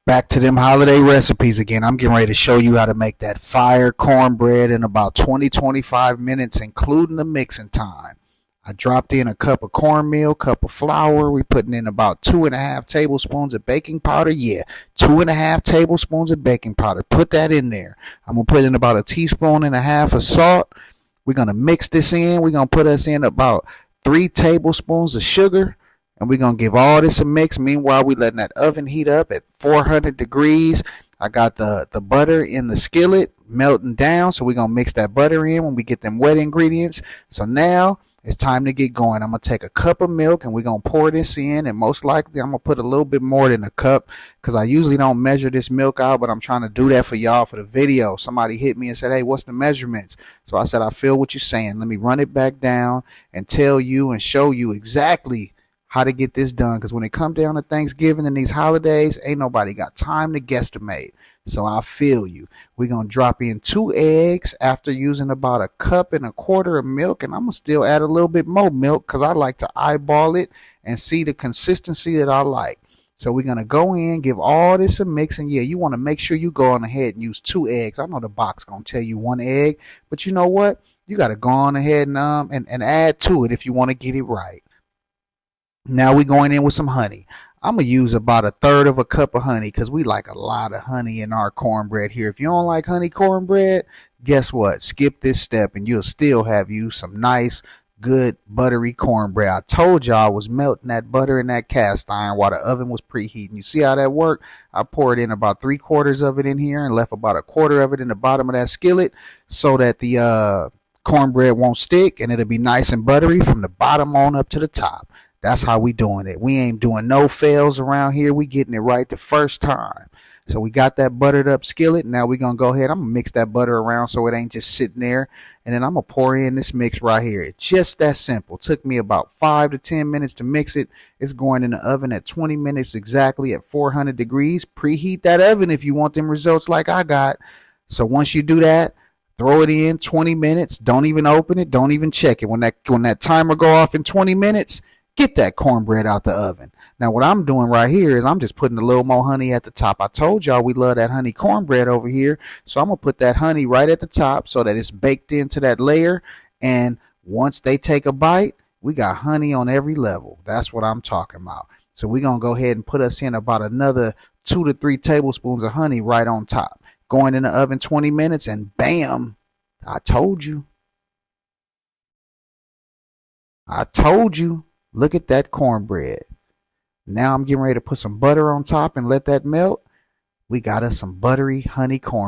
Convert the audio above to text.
Back to them holiday recipes again. I'm getting ready to show you how to make that fire cornbread in about 20-25 minutes, including the mixing time. I dropped in a cup of cornmeal, cup of flour. We putting in about 2.5 tablespoons of baking powder. Yeah, 2.5 tablespoons of baking powder. Put that in there. I'm going to put in about 1.5 teaspoons of salt. We're going to mix this in. We're going to put us in about 3 tablespoons of sugar. And we're going to give all this a mix. Meanwhile, we letting that oven heat up at 400 degrees. I got the butter in the skillet melting down. So we're going to mix that butter in when we get them wet ingredients. So now it's time to get going. I'm going to take a cup of milk and we're going to pour this in. And most likely I'm going to put a little bit more than a cup because I usually don't measure this milk out, but I'm trying to do that for y'all for the video. Somebody hit me and said, hey, what's the measurements? So I said, I feel what you're saying. Let me run it back down and tell you and show you exactly how to get this done, because when it come down to Thanksgiving and these holidays, ain't nobody got time to guesstimate. So I feel you. We're going to drop in 2 eggs after using about 1.25 cups of milk, and I'm going to still add a little bit more milk because I like to eyeball it and see the consistency that I like. So we're going to go in, give all this a mix, and yeah, you want to make sure you go on ahead and use 2 eggs. I know the box going to tell you 1 egg, but you know what? You got to go on ahead and add to it if you want to get it right. Now we're going in with some honey. I'm going to use about 1/3 cup of honey because we like a lot of honey in our cornbread here. If you don't like honey cornbread, guess what? Skip this step and you'll still have you some nice, good, buttery cornbread. I told y'all I was melting that butter in that cast iron while the oven was preheating. You see how that worked? I poured in about 3/4 of it in here and left about 1/4 of it in the bottom of that skillet so that the cornbread won't stick and it'll be nice and buttery from the bottom on up to the top. That's how we doing it. We ain't doing no fails around here. We getting it right the first time. So we got that buttered up skillet. Now we're going to go ahead. I'm going to mix that butter around so it ain't just sitting there. And then I'm going to pour in this mix right here. It's just that simple. Took me about 5 to 10 minutes to mix it. It's going in the oven at 20 minutes exactly at 400 degrees. Preheat that oven if you want them results like I got. So once you do that, throw it in 20 minutes. Don't even open it. Don't even check it. When that timer go off in 20 minutes, get that cornbread out the oven. Now, what I'm doing right here is I'm just putting a little more honey at the top. I told y'all we love that honey cornbread over here. So I'm going to put that honey right at the top so that it's baked into that layer. And once they take a bite, we got honey on every level. That's what I'm talking about. So we're going to go ahead and put us in about another 2 to 3 tablespoons of honey right on top. Going in the oven 20 minutes and bam, I told you. I told you. Look at that cornbread. Now I'm getting ready to put some butter on top and let that melt. We got us some buttery honey corn.